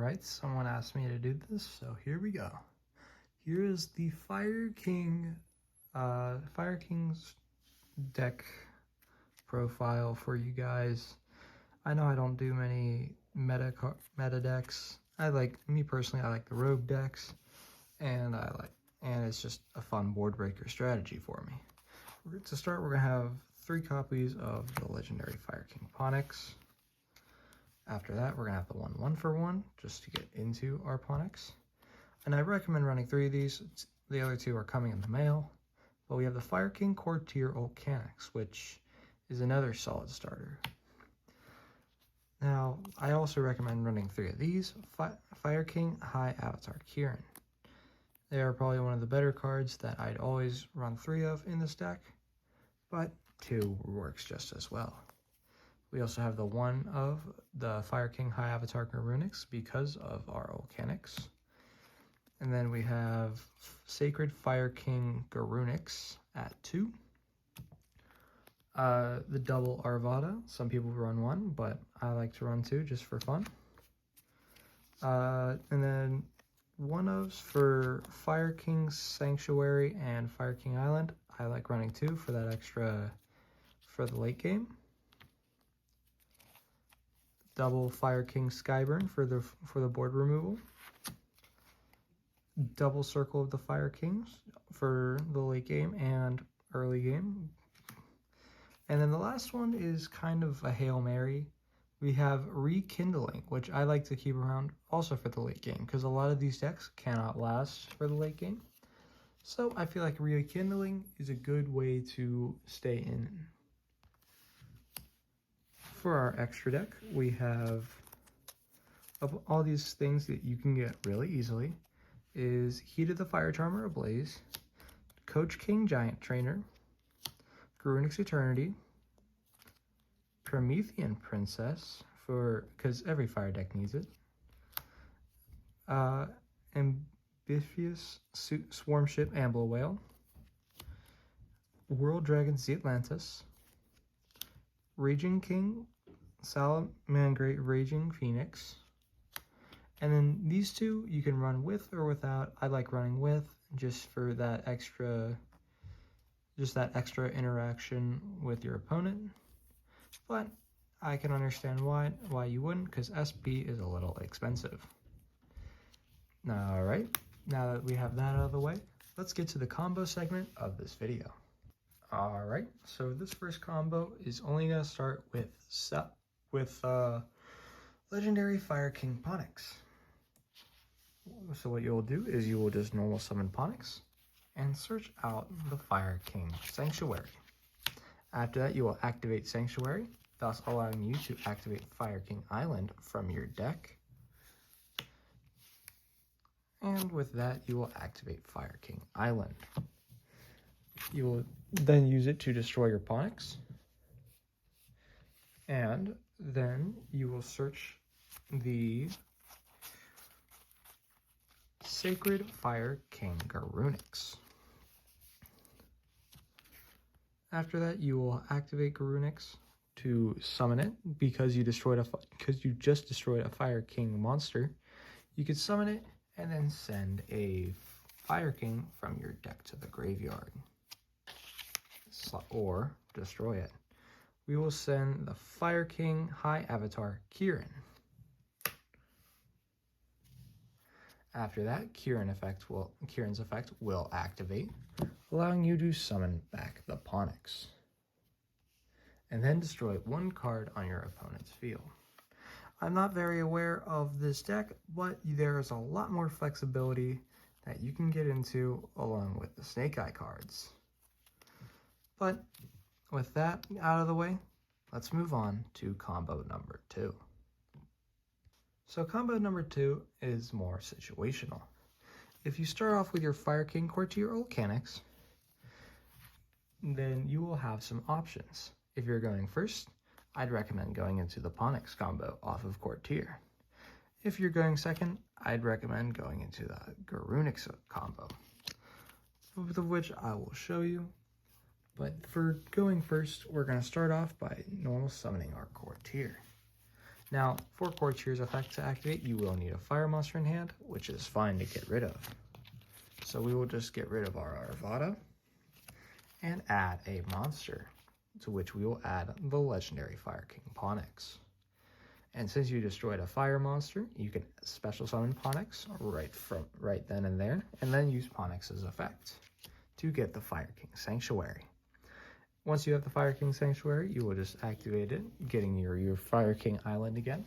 Alright, someone asked me to do this, so here we go. Here is the Fire King's deck profile for you guys. I know I don't do many meta decks. Me personally, I like the rogue decks, and it's just a fun board breaker strategy for me. To start, we're gonna have 3 copies of the legendary Fire King Ponix. After that, we're gonna have the 1/1 just to get into our Ponix. And I recommend running 3 of these. The other 2 are coming in the mail. But we have the Fire King Courtier ulcanix, which is another solid starter. Now, I also recommend running 3 of these. Fire King High Avatar Kieran. They are probably one of the better cards that I'd always run 3 of in this deck, but 2 works just as well. We also have the 1 of the Fire King High Avatar Garunix because of our ulcanix. And then we have Sacred Fire King Garunix at 2. The double Arvada. Some people run 1, but I like to run 2 just for fun. And then 1-ofs for Fire King Sanctuary and Fire King Island. I like running 2 for that extra for the late game. Double Fire King Skyburn for the board removal. Double Circle of the Fire Kings for the late game and early game. And then the last one is kind of a Hail Mary. We have Rekindling, which I like to keep around also for the late game, because a lot of these decks cannot last for the late game. So I feel like Rekindling is a good way to stay in. For our extra deck, we have all these things that you can get really easily. Is Heat of the Fire Charmer Ablaze, Coach King Giant Trainer, Garunix Eternity, Promethean Princess, because every fire deck needs it, Ambitious Swarm Ship Ambler Whale, World Dragon Sea Atlantis, Raging King Salamangreat Raging Phoenix. And then these 2 you can run with or without. I like running with just for that extra interaction with your opponent. But I can understand why you wouldn't, because SP is a little expensive. Alright, now that we have that out of the way, let's get to the combo segment of this video. Alright, so this first combo is only going to start with Legendary Fire King Ponix. So what you'll do is you will just normal summon Ponix and search out the Fire King Sanctuary. After that, you will activate Sanctuary, thus allowing you to activate Fire King Island from your deck. And with that, you will activate Fire King Island. You will then use it to destroy your Ponix. And then you will search the Sacred Fire King Garunix. After that, you will activate Garunix to summon it because you just destroyed a Fire King monster. You can summon it and then send a Fire King from your deck to the graveyard or destroy it. We will send the Fire King High Avatar Kieran. After that, Kieran's effect will activate, allowing you to summon back the Ponix. And then destroy 1 card on your opponent's field. I'm not very aware of this deck, but there is a lot more flexibility that you can get into along with the Snake Eye cards. But with that out of the way, let's move on to combo number 2. So combo number 2 is more situational. If you start off with your Fire King Courtier ulcanix, then you will have some options. If you're going first, I'd recommend going into the Ponix combo off of Courtier. If you're going second, I'd recommend going into the Garunix combo, both of which I will show you. But for going first, we're going to start off by normal summoning our Courtier. Now, for Core Cheer's effect to activate, you will need a fire monster in hand, which is fine to get rid of. So we will just get rid of our Arvada and add a monster, to which we will add the legendary Fire King Ponix. And since you destroyed a fire monster, you can special summon Ponix right then and there, and then use Ponix's effect to get the Fire King Sanctuary. Once you have the Fire King Sanctuary, you will just activate it, getting your Fire King Island again.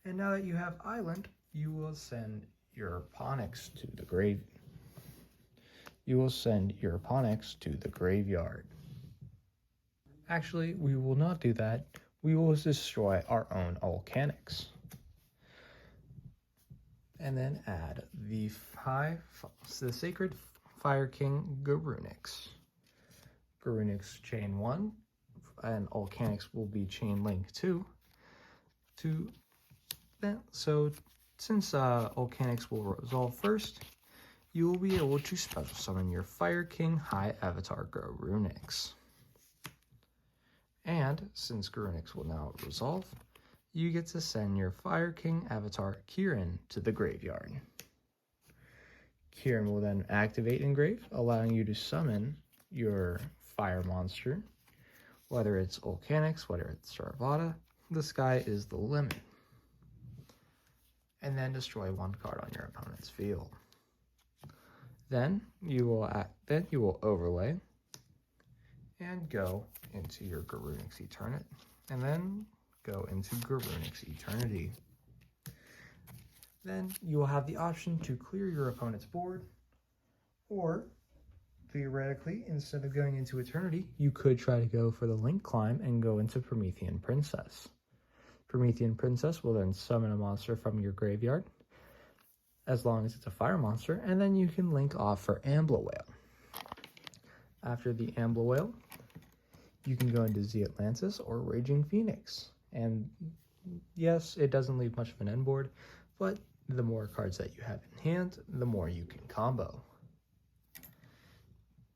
And now that you have Island, you will send your Ponix to the grave. You will send your Ponix to the graveyard. Actually, we will not do that. We will destroy our own ulcanix. And then add the Sacred Fire King Garunix. Garunix chain 1, and ulcanix will be chain link 2. So since ulcanix will resolve first, you will be able to special summon your Fire King High Avatar Garunix. And since Garunix will now resolve, you get to send your Fire King Avatar Kieran to the graveyard. Kieran will then activate in grave, allowing you to summon your fire monster, whether it's ulcanix, whether it's Arvada. The sky is the limit. And then destroy one card on your opponent's field. Then you will overlay and go into your Garunix Eternity, and then go into Garunix Eternity. Then you will have the option to clear your opponent's board, or theoretically, instead of going into Eternity, you could try to go for the Link Climb and go into Promethean Princess. Promethean Princess will then summon a monster from your graveyard, as long as it's a fire monster, and then you can link off for Ambler Whale. After the Ambler Whale, you can go into Z Atlantis or Raging Phoenix. And yes, it doesn't leave much of an end board, but the more cards that you have in hand, the more you can combo.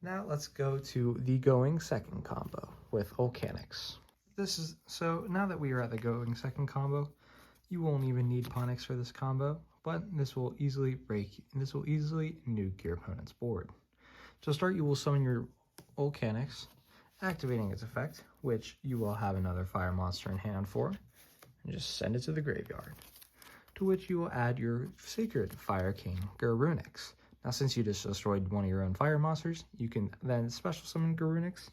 Now let's go to the going second combo with ulcanix. So now that we are at the going second combo, you won't even need Ponix for this combo, but this will easily nuke your opponent's board. To start, you will summon your ulcanix, activating its effect, which you will have another fire monster in hand for, and just send it to the graveyard, to which you will add your Sacred Fire King Garunix. Now, since you just destroyed one of your own fire monsters, you can then special summon Garunix,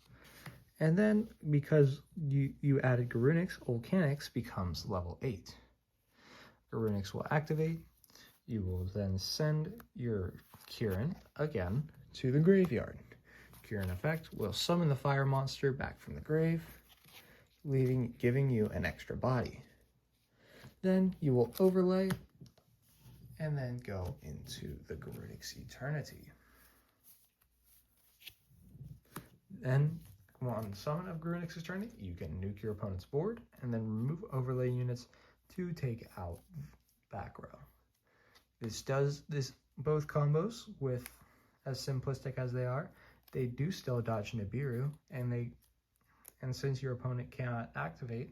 and then because you added Garunix, ulcanix becomes level 8. Garunix will activate. You will then send your Kieran again to the graveyard. Kieran effect will summon the fire monster back from the grave, giving you an extra body. Then you will overlay and then go into the Garunix Eternity. Then, on summon of Garunix Eternity, you can nuke your opponent's board and then remove overlay units to take out back row. Both combos, with as simplistic as they are, they do still dodge Nibiru, and since your opponent cannot activate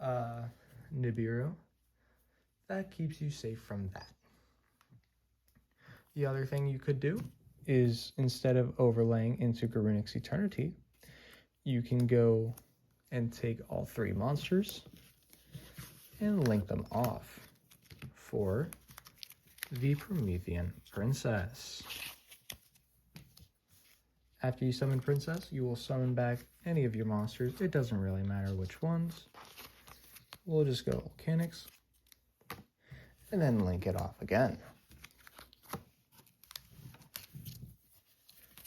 Nibiru, that keeps you safe from that. The other thing you could do is, instead of overlaying into Garunix Eternity, you can go and take all 3 monsters and link them off for the Promethean Princess. After you summon Princess, you will summon back any of your monsters. It doesn't really matter which ones. We'll just go ulcanix and then link it off again.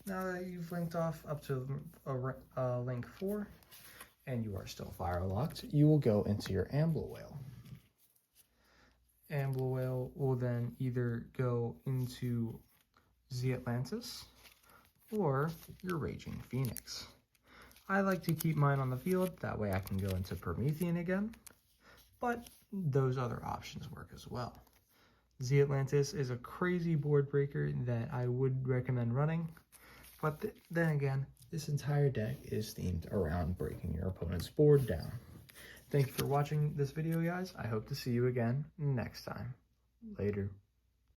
Now that you've linked off up to link 4 and you are still fire locked, you will go into your Ambler Whale. Ambler Whale will then either go into Z Atlantis or your Raging Phoenix. I like to keep mine on the field, that way I can go into Promethean again, but those other options work as well. Z Atlantis is a crazy board breaker that I would recommend running, but then again, this entire deck is themed around breaking your opponent's board down. Thank you for watching this video, guys. I hope to see you again next time. Later.